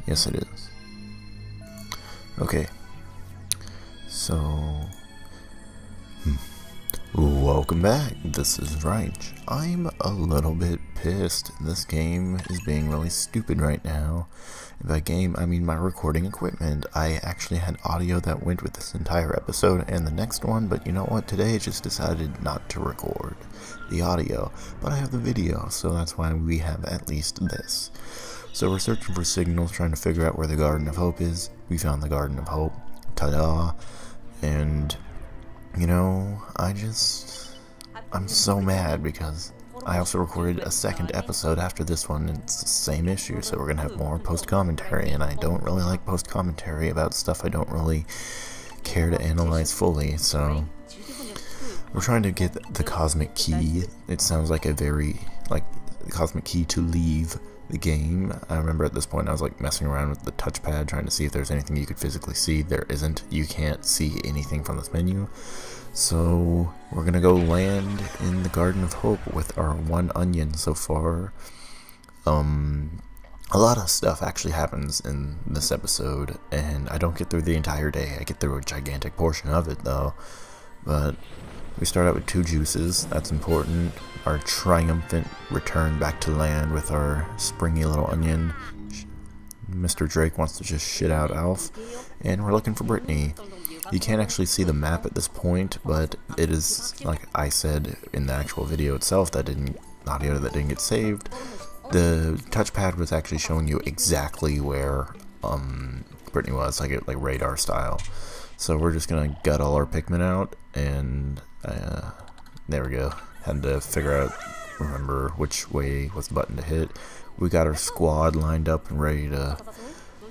Yes, it is. Okay. So, welcome back. This is Raich. I'm a little bit pissed. This game is being really stupid right now. By game, I mean my recording equipment. I actually had audio that went with this entire episode and the next one, but you know what? Today I just decided not to record the audio, but I have the video, so that's why we have at least this. So we're searching for signals, trying to figure out where the Garden of Hope is. We found the Garden of Hope. Ta-da! And, you know, I'm so mad because I also recorded a second episode after this one, and it's the same issue, so we're gonna have more post-commentary, and I don't really like post-commentary about stuff I don't really care to analyze fully, so we're trying to get the cosmic key. It sounds like a very, the cosmic key to leave the game. I remember at this point I was like messing around with the touchpad trying to see if there's anything you could physically see. There isn't. You can't see anything from this menu. So we're gonna go land in the Garden of Hope with our one onion so far. A lot of stuff actually happens in this episode, and I don't get through the entire day. I get through a gigantic portion of it though. But we start out with 2 juices, that's important. Our triumphant return back to land with our springy little onion. Mr. Drake wants to just shit out Alf, and we're looking for Brittany. You can't actually see the map at this point, but it is, like I said in the actual video itself, audio that didn't get saved. The touchpad was actually showing you exactly where Brittany was, like radar style. So we're just gonna gut all our Pikmin out, and there we go. Had to remember which way was the button to hit. We got our squad lined up and ready to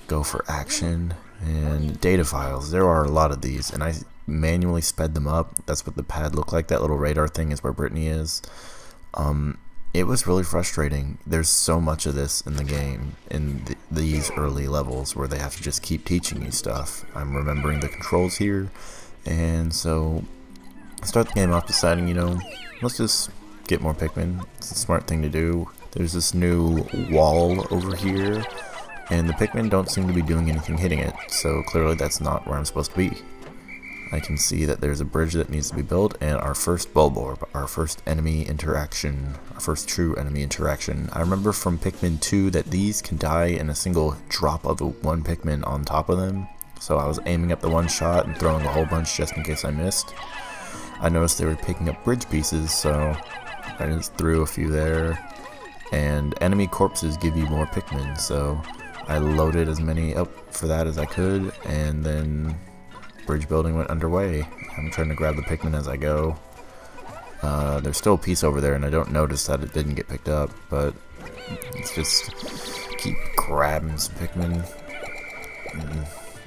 go for action. And data files, there are a lot of these, and I manually sped them up. That's what the pad looked like. That little radar thing is where Brittany is. It was really frustrating. There's so much of this in the game, in these early levels, where they have to just keep teaching you stuff. I'm remembering the controls here, and so I start the game off deciding, you know, let's just get more Pikmin. It's a smart thing to do. There's this new wall over here, and the Pikmin don't seem to be doing anything hitting it, so clearly that's not where I'm supposed to be. I can see that there's a bridge that needs to be built, and our first Bulborb, our first enemy interaction, our first true enemy interaction. I remember from Pikmin 2 that these can die in a single drop of one Pikmin on top of them, so I was aiming up the one shot and throwing a whole bunch just in case I missed. I noticed they were picking up bridge pieces, so I just threw a few there, and enemy corpses give you more Pikmin, so I loaded as many up for that as I could, and then bridge building went underway. I'm trying to grab the Pikmin as I go. There's still a piece over there, and I don't notice that it didn't get picked up, but let's just keep grabbing some Pikmin.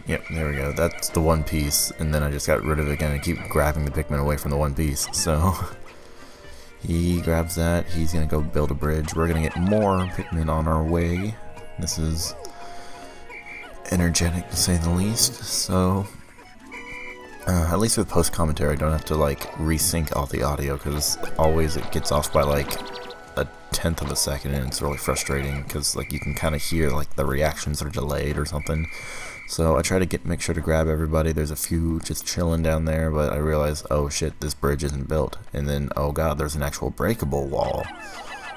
Yep, there we go. That's the one piece, and then I just got rid of it again and keep grabbing the Pikmin away from the one piece. So he grabs that. He's gonna go build a bridge. We're gonna get more Pikmin on our way. This is energetic to say the least. So at least with post commentary, I don't have to like resync all the audio, because always it gets off by like a 1/10 of a second, and it's really frustrating because like you can kind of hear like the reactions are delayed or something. So I try to make sure to grab everybody. There's a few just chilling down there, but I realize, oh shit, this bridge isn't built, and then oh god, there's an actual breakable wall.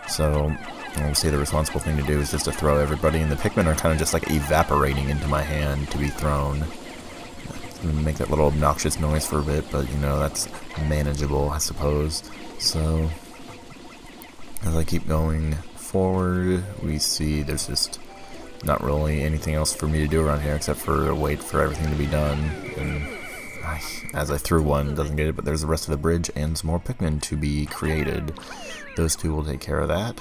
So obviously the responsible thing to do is just to throw everybody, and the Pikmin are kind of just like evaporating into my hand to be thrown. Make that little obnoxious noise for a bit, but you know, that's manageable, I suppose. So as I keep going forward, we see there's just not really anything else for me to do around here except for wait for everything to be done. And as I threw one, doesn't get it, but there's the rest of the bridge and some more Pikmin to be created. Those two will take care of that,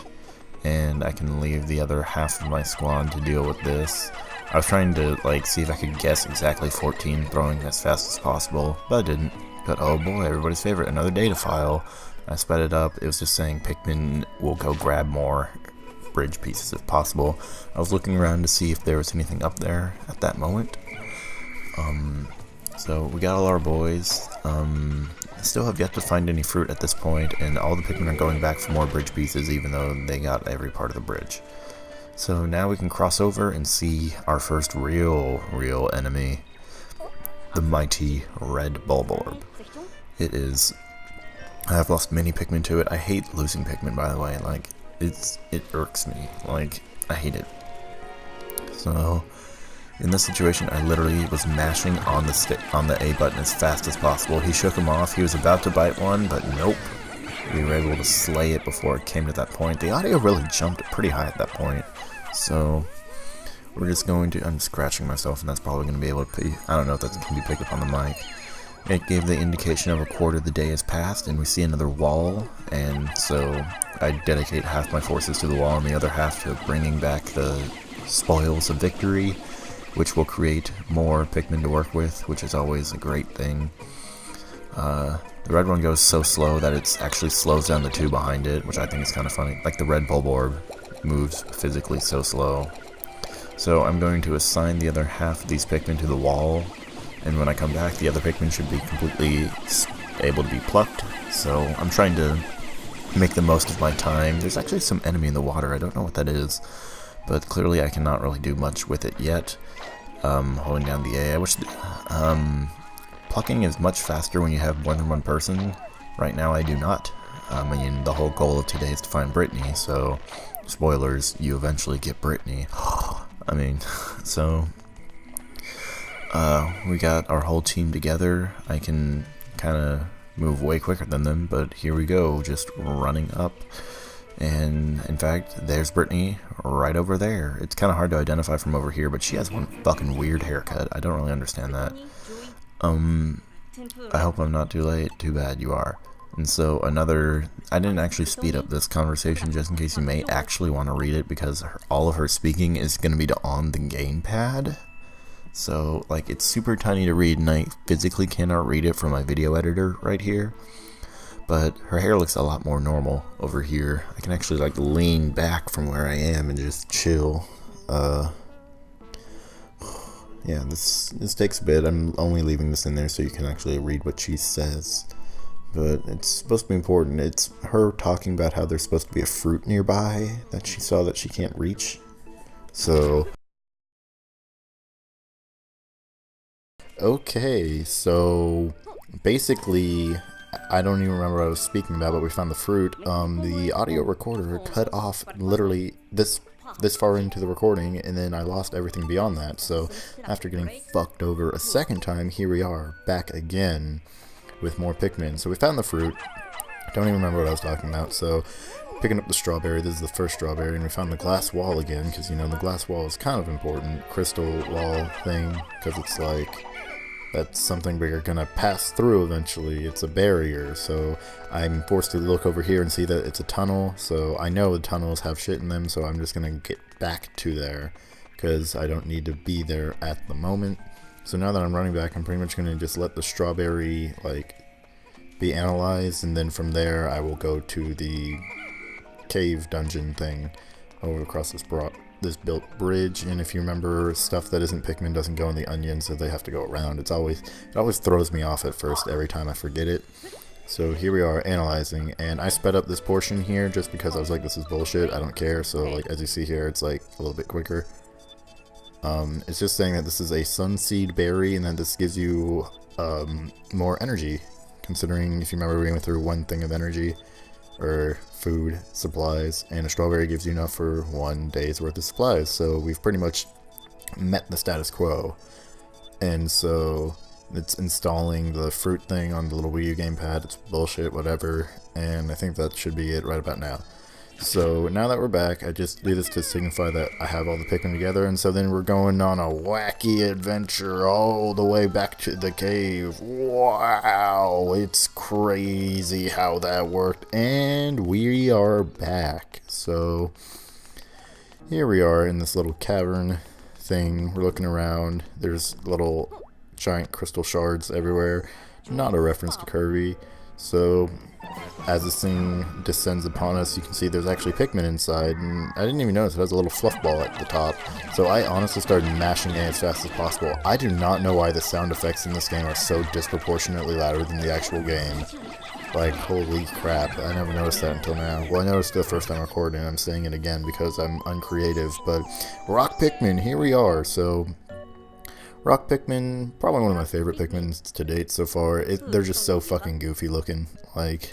and I can leave the other half of my squad to deal with this. I was trying to like see if I could guess exactly 14 throwing as fast as possible, but I didn't. But oh boy, everybody's favorite, another data file. I sped it up. It was just saying Pikmin will go grab more bridge pieces if possible. I was looking around to see if there was anything up there at that moment. So we got all our boys. Still have yet to find any fruit at this point, and all the Pikmin are going back for more bridge pieces, even though they got every part of the bridge. So now we can cross over and see our first real enemy, the mighty red Bulborb. It is... I've lost many Pikmin to it. I hate losing Pikmin, by the way. Like, it irks me. Like, I hate it. So, in this situation, I literally was mashing on the A button as fast as possible. He shook him off. He was about to bite one, but nope. We were able to slay it before it came to that point. The audio really jumped pretty high at that point. So, we're just going to... I'm scratching myself, and that's probably going to be able to be... I don't know if that's going to be picked up on the mic. It gave the indication of a quarter of the day has passed, and we see another wall, and so I dedicate half my forces to the wall and the other half to bringing back the spoils of victory, which will create more Pikmin to work with, which is always a great thing. The red one goes so slow that it actually slows down the two behind it, which I think is kind of funny. Like the red Bulborb moves physically so slow. So I'm going to assign the other half of these Pikmin to the wall, and when I come back, the other Pikmin should be completely able to be plucked. So I'm trying to make the most of my time. There's actually some enemy in the water. I don't know what that is, but clearly I cannot really do much with it yet. Holding down the A. I wish... plucking is much faster when you have more than one person. Right now I do not. I mean, the whole goal of today is to find Brittany, so... Spoilers, you eventually get Brittany. I mean, so... we got our whole team together. I can kind of move way quicker than them, but here we go, just running up. And in fact, there's Brittany right over there. It's kind of hard to identify from over here, but she has one fucking weird haircut. I don't really understand that. I hope I'm not too late. Too bad you are. And so I didn't actually speed up this conversation just in case you may actually want to read it, because all of her speaking is going to be on the gamepad. So, like, it's super tiny to read, and I physically cannot read it from my video editor right here. But her hair looks a lot more normal over here. I can actually, like, lean back from where I am and just chill. Yeah, this takes a bit. I'm only leaving this in there so you can actually read what she says. But it's supposed to be important. It's her talking about how there's supposed to be a fruit nearby that she saw that she can't reach. So... Okay, so basically, I don't even remember what I was speaking about, but we found the fruit. The audio recorder cut off literally this far into the recording, and then I lost everything beyond that. So after getting fucked over a second time, here we are, back again with more Pikmin. So we found the fruit. Don't even remember what I was talking about. So picking up the strawberry, this is the first strawberry, and we found the glass wall again, because, you know, the glass wall is kind of important, crystal wall thing, because it's like... that's something we're gonna pass through eventually. It's a barrier, so I'm forced to look over here and see that it's a tunnel. So I know the tunnels have shit in them, so I'm just gonna get back to there because I don't need to be there at the moment. So now that I'm running back, I'm pretty much gonna just let the strawberry like be analyzed, and then from there I will go to the cave dungeon thing over across this built bridge. And if you remember, stuff that isn't Pikmin doesn't go in the onion, so they have to go around. It always throws me off at first every time I forget it. So here we are analyzing, and I sped up this portion here just because I was like, this is bullshit, I don't care. So like as you see here, it's like a little bit quicker. It's just saying that this is a sunseed berry and that this gives you more energy, considering if you remember we went through one thing of energy or food supplies, and a strawberry gives you enough for 1 day's worth of supplies. So we've pretty much met the status quo. And so it's installing the fruit thing on the little Wii U gamepad. It's bullshit, whatever, and I think that should be it right about now. So now that we're back, I just do this to signify that I have all the Pikmin together, and so then we're going on a wacky adventure all the way back to the cave. Wow, it's crazy how that worked, and we are back. So here we are in this little cavern thing. We're looking around. There's little giant crystal shards everywhere. Not a reference to Kirby. So as this thing descends upon us, you can see there's actually Pikmin inside, and I didn't even notice it has a little fluff ball at the top. So I honestly started mashing A as fast as possible. I do not know why the sound effects in this game are so disproportionately louder than the actual game. Like, holy crap, I never noticed that until now. Well, I noticed it the first time recording, I'm saying it again because I'm uncreative, but Rock Pikmin, here we are. So, Rock Pikmin, probably one of my favorite Pikmins to date so far. They're just so fucking goofy looking. Like,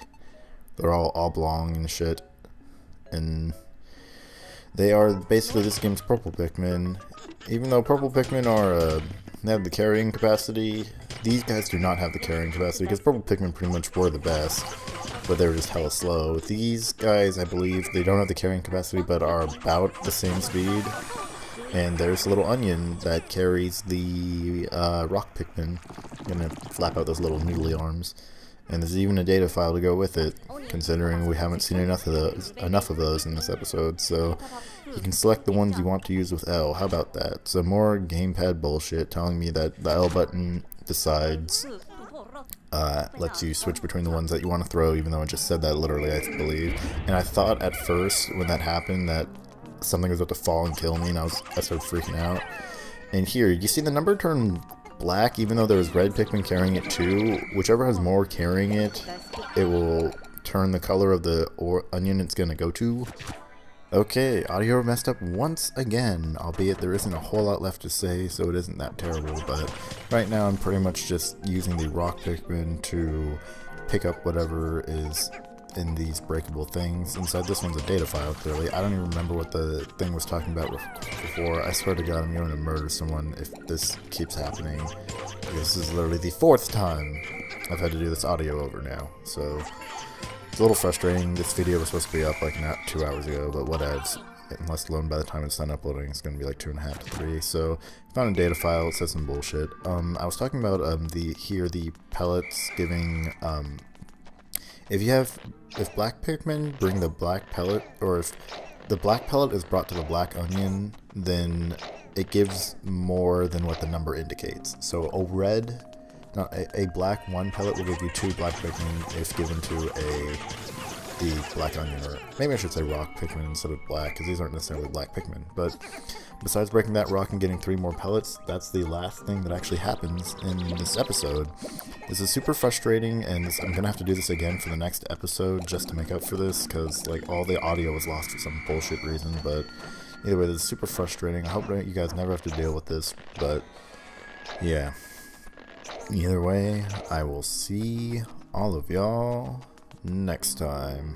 they're all oblong and shit. And they are basically this game's purple Pikmin. Even though purple Pikmin are, they have the carrying capacity, these guys do not have the carrying capacity, because purple Pikmin pretty much were the best, but they were just hella slow. These guys, I believe, they don't have the carrying capacity, but are about the same speed. And there's a little onion that carries the rock Pikmin. I'm gonna flap out those little noodly arms. And there's even a data file to go with it, considering we haven't seen enough of those in this episode. So you can select the ones you want to use with L. How about that? Some more gamepad bullshit telling me that the L button decides, lets you switch between the ones that you want to throw, even though it just said that literally, I believe. And I thought at first when that happened that something was about to fall and kill me, and I started freaking out. And here, you see the number turn black, even though there was red Pikmin carrying it too. Whichever has more carrying it, it will turn the color of the onion it's gonna go to. Okay, audio messed up once again, albeit there isn't a whole lot left to say, so it isn't that terrible, but right now I'm pretty much just using the rock Pikmin to pick up whatever is in these breakable things. Inside this one's a data file, clearly. I don't even remember what the thing was talking about before. I swear to God, I'm going to murder someone if this keeps happening. This is literally the 4th time I've had to do this audio over now, so it's a little frustrating. This video was supposed to be up like 2 hours ago, but whatevs. Unless alone by the time it's done uploading, it's going to be like 2.5 to 3. So, found a data file. It says some bullshit. I was talking about the pellets giving if black Pikmin bring the black pellet, or if the black pellet is brought to the black onion, then it gives more than what the number indicates. So a black 1 pellet will give you 2 black Pikmin if given to the black onion, or maybe I should say rock Pikmin instead of black, because these aren't necessarily black Pikmin. But besides breaking that rock and getting 3 more pellets, that's the last thing that actually happens in this episode. This is super frustrating, and I'm gonna have to do this again for the next episode just to make up for this, because like all the audio was lost for some bullshit reason. But either way, this is super frustrating. I hope you guys never have to deal with this, but yeah. Either way, I will see all of y'all next time.